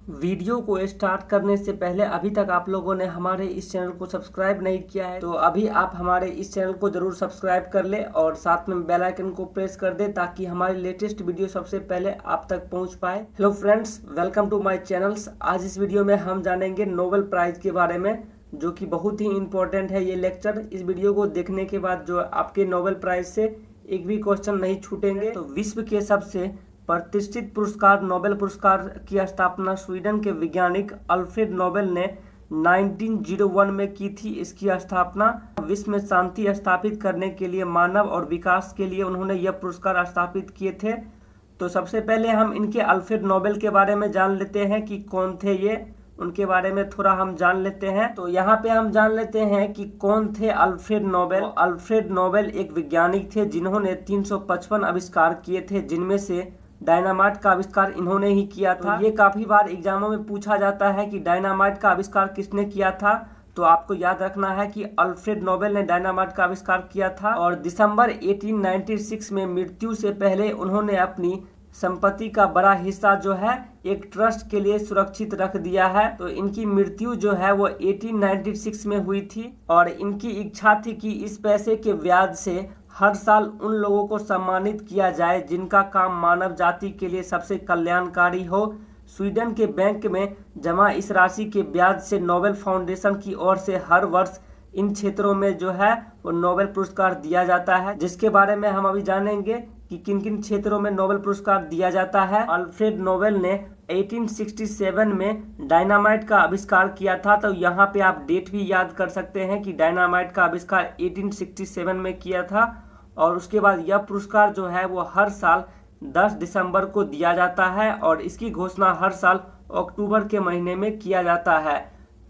Video को start करने से पहले अभी तक आप लोगों ने हमारे इस चैनल को सब्सक्राइब नहीं किया है तो अभी आप हमारे इस चैनल को जरूर सब्सक्राइब कर ले और साथ में बेल आइकन को प्रेस कर दे ताकि हमारी लेटेस्ट वीडियो सबसे पहले आप तक पहुंच पाए। Hello friends, welcome to my channels. आज इस वीडियो में हम जानेंगे नोबेल प्राइज के बारे में, जो कि बहुत ही इंपॉर्टेंट है ये लेक्चर। इस वीडियो को देखने के बाद जो आपके नोबेल प्राइज से एक भी क्वेश्चन नहीं छूटेंगे। तो विश्व के सबसे प्रतिष्ठित पुरस्कार नोबेल पुरस्कार की स्थापना स्वीडन के वैज्ञानिक अल्फ्रेड नोबेल ने 1901 में की थी। इसकी स्थापना विश्व में शांति स्थापित करने के लिए, मानव और विकास के लिए उन्होंने यह पुरस्कार स्थापित किए थे। तो सबसे पहले हम इनके अल्फ्रेड नोबेल के बारे में जान लेते हैं कि कौन थे ये, उनके बारे में थोड़ा हम जान लेते हैं। तो यहाँ पे हम जान लेते हैं कि कौन थे अल्फ्रेड नोबेल। अल्फ्रेड नोबेल एक वैज्ञानिक थे जिन्होंने 355 आविष्कार किए थे, जिनमें से डायनामाइट का आविष्कार इन्होंने ही किया था। ये काफी बार एग्जामों में पूछा जाता है कि डायनामाइट का आविष्कार किसने किया था, तो आपको याद रखना है कि अल्फ्रेड नोबेल ने डायनामाइट का आविष्कार किया था। और दिसंबर 1896 में मृत्यु से पहले उन्होंने अपनी संपत्ति का बड़ा हिस्सा जो है एक ट्रस्ट के लिए सुरक्षित रख दिया है। तो इनकी मृत्यु जो है वो 1896 में हुई थी और इनकी इच्छा थी कि इस पैसे के ब्याज से हर साल उन लोगों को सम्मानित किया जाए जिनका काम मानव जाति के लिए सबसे कल्याणकारी हो। स्वीडन के बैंक में जमा इस राशि के ब्याज से नोबेल फाउंडेशन की ओर से हर वर्ष इन क्षेत्रों में जो है वो नोबेल पुरस्कार दिया जाता है, जिसके बारे में हम अभी जानेंगे कि किन किन क्षेत्रों में नोबेल पुरस्कार दिया जाता है। अल्फ्रेड नोबेल ने 1867 में डायनामाइट का आविष्कार किया था। तो यहाँ पे आप डेट भी याद कर सकते हैं कि डायनामाइट का आविष्कार 1867 में किया था। और उसके बाद यह पुरस्कार जो है वो हर साल 10 दिसंबर को दिया जाता है और इसकी घोषणा हर साल अक्टूबर के महीने में किया जाता है।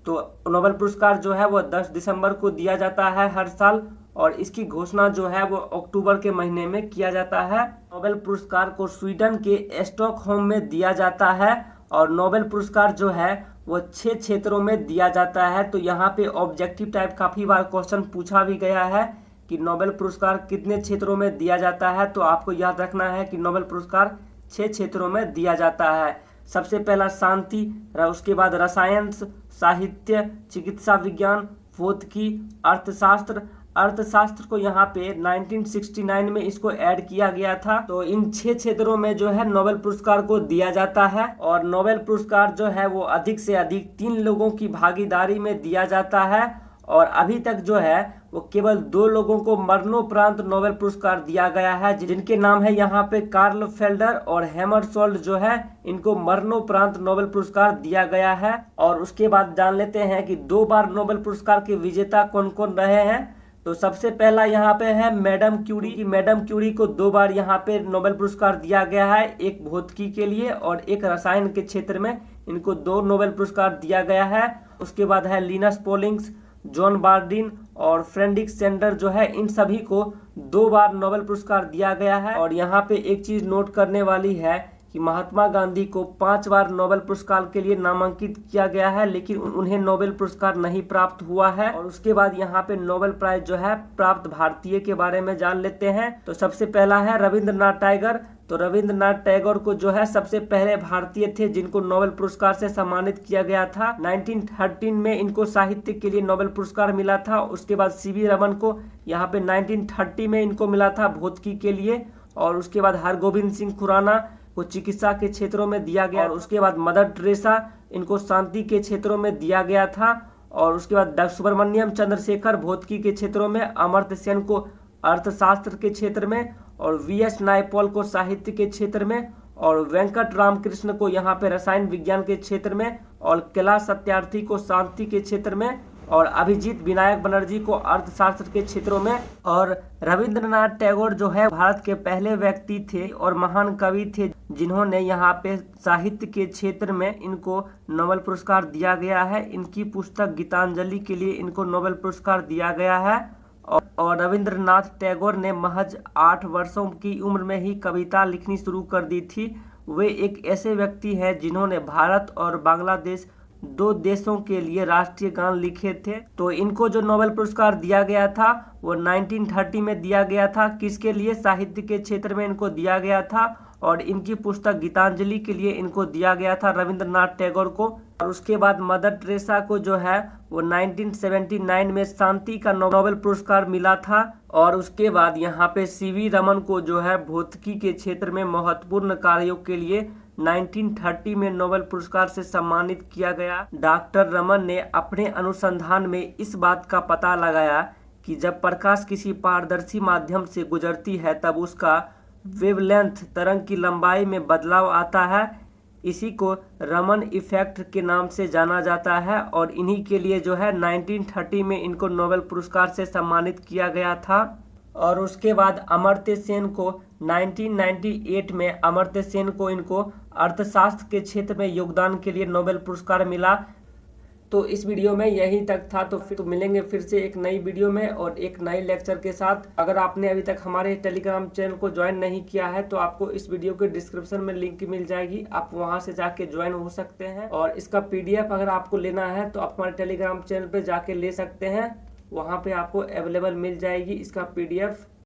तो नोबेल पुरस्कार जो है वो 10 दिसंबर को दिया जाता है हर साल और इसकी घोषणा जो है वो अक्टूबर के महीने में किया जाता है। नोबेल पुरस्कार को स्वीडन के स्टॉकहोम में दिया जाता है और नोबेल पुरस्कार जो है वो 6 क्षेत्रों में दिया जाता है। तो यहाँ पे ऑब्जेक्टिव टाइप काफी बार क्वेश्चन पूछा भी गया है कि नोबेल पुरस्कार कितने क्षेत्रों में दिया जाता है। तो आपको याद रखना है कि नोबेल पुरस्कार 6 क्षेत्रों में दिया जाता है। सबसे पहला शांति, उसके बाद रसायन, साहित्य, चिकित्सा विज्ञान, भौतिकी, अर्थशास्त्र। अर्थशास्त्र को यहाँ पे 1969 में इसको ऐड किया गया था। तो इन 6 क्षेत्रों में जो है नोबेल पुरस्कार को दिया जाता है और नोबेल पुरस्कार जो है वो अधिक से अधिक 3 लोगों की भागीदारी में दिया जाता है और अभी तक जो है वो केवल 2 लोगों को मरणोपरांत नोबेल पुरस्कार दिया गया है, जिनके नाम है यहाँ पे कार्ल फेल्डर और हैमरसोल्ड जो है इनको मरणोपरांत नोबेल पुरस्कार दिया गया है। और उसके बाद जान लेते हैं कि 2 बार नोबेल पुरस्कार के विजेता कौन कौन रहे हैं। तो सबसे पहला यहाँ पे है मैडम क्यूरी। मैडम क्यूरी को 2 बार यहाँ पे नोबेल पुरस्कार दिया गया है, एक भौतिकी के लिए और एक रसायन के क्षेत्र में इनको 2 नोबेल पुरस्कार दिया गया है। उसके बाद है लिनस पॉलिंग्स, जॉन बार्डिन और फ्रेडरिक सैंडर जो है इन सभी को 2 बार नोबेल पुरस्कार दिया गया है। और यहाँ पे एक चीज नोट करने वाली है कि महात्मा गांधी को 5 बार नोबेल पुरस्कार के लिए नामांकित किया गया है, लेकिन उन्हें नोबेल पुरस्कार नहीं प्राप्त हुआ है। और उसके बाद यहाँ पे नोबेल प्राइज जो है प्राप्त भारतीय के बारे में जान लेते हैं। तो सबसे पहला है रविंद्रनाथ टैगोर। तो रविंद्रनाथ टैगोर को जो है सबसे पहले भारतीय थे जिनको नोबेल पुरस्कार से सम्मानित किया गया था। 1913 में इनको साहित्य के लिए नोबेल पुरस्कार मिला था। उसके बाद सीवी रमन को यहाँ पे 1930 में इनको मिला था भौतिकी के लिए। और उसके बाद हरगोविंद सिंह खुराना को चिकित्सा के क्षेत्रों में दिया गया। और उसके बाद मदर टेरेसा, इनको शांति के क्षेत्रों में दिया गया था। और उसके बाद डॉक्टर सुब्रमण्यम चंद्रशेखर भौतिकी के क्षेत्रों में, अमर्त्य सेन को अर्थशास्त्र के क्षेत्र में और वीएस नायपॉल को साहित्य के क्षेत्र में और वेंकट रामकृष्ण को यहाँ पे रसायन विज्ञान के क्षेत्र में और कैलाश सत्यार्थी को शांति के क्षेत्र में और अभिजीत विनायक बनर्जी को अर्थशास्त्र के क्षेत्रों में। और रविंद्रनाथ टैगोर जो है भारत के पहले व्यक्ति थे और महान कवि थे जिन्होंने यहाँ पे साहित्य के क्षेत्र में इनको नोबेल पुरस्कार दिया गया है। इनकी पुस्तक गीतांजलि के लिए इनको नोबेल पुरस्कार दिया गया है। और रविंद्रनाथ टैगोर ने महज 8 वर्षों की उम्र में ही कविता लिखनी शुरू कर दी थी। वे एक ऐसे व्यक्ति हैं जिन्होंने भारत और बांग्लादेश 2 देशों के लिए राष्ट्रीय गान लिखे थे। तो इनको जो नोबेल पुरस्कार दिया गया था वो 1930 में दिया गया था। किसके लिए? साहित्य के क्षेत्र में इनको दिया गया था। और इनकी पुस्तक गीतांजलि के लिए इनको दिया गया था रविंद्रनाथ टैगोर को। और उसके बाद मदर टेरेसा को जो है वो 1979 में शांति का नोबेल पुरस्कार मिला था। और उसके बाद यहाँ पे सीवी रमन को जो है भौतिकी के क्षेत्र में महत्वपूर्ण कार्यों के लिए 1930 में नोबेल पुरस्कार से सम्मानित किया गया। डॉक्टर रमन ने अपने अनुसंधान में इस बात का पता लगाया कि जब प्रकाश किसी पारदर्शी माध्यम से गुजरती है तब उसका वेवलेंथ तरंग की लंबाई में बदलाव आता है। इसी को रमन इफेक्ट के नाम से जाना जाता है और इन्हीं के लिए जो है 1930 में इनको नोबेल पुरस्कार से सम्मानित किया गया था। और उसके बाद अमर्त्य सेन को 1998 में अमर्त्य सेन को इनको अर्थशास्त्र के क्षेत्र में योगदान के लिए नोबेल पुरस्कार मिला। तो इस वीडियो में यहीं तक था। तो फिर मिलेंगे फिर से एक नई वीडियो में और एक नए लेक्चर के साथ। अगर आपने अभी तक हमारे टेलीग्राम चैनल को ज्वाइन नहीं किया है तो आपको इस वीडियो के डिस्क्रिप्शन में लिंक मिल जाएगी, आप वहां से जाके ज्वाइन हो सकते हैं। और इसका PDF अगर आपको लेना है तो आप हमारे टेलीग्राम चैनल पे जाके ले सकते हैं, वहाँ पे आपको अवेलेबल मिल जाएगी इसका PDF।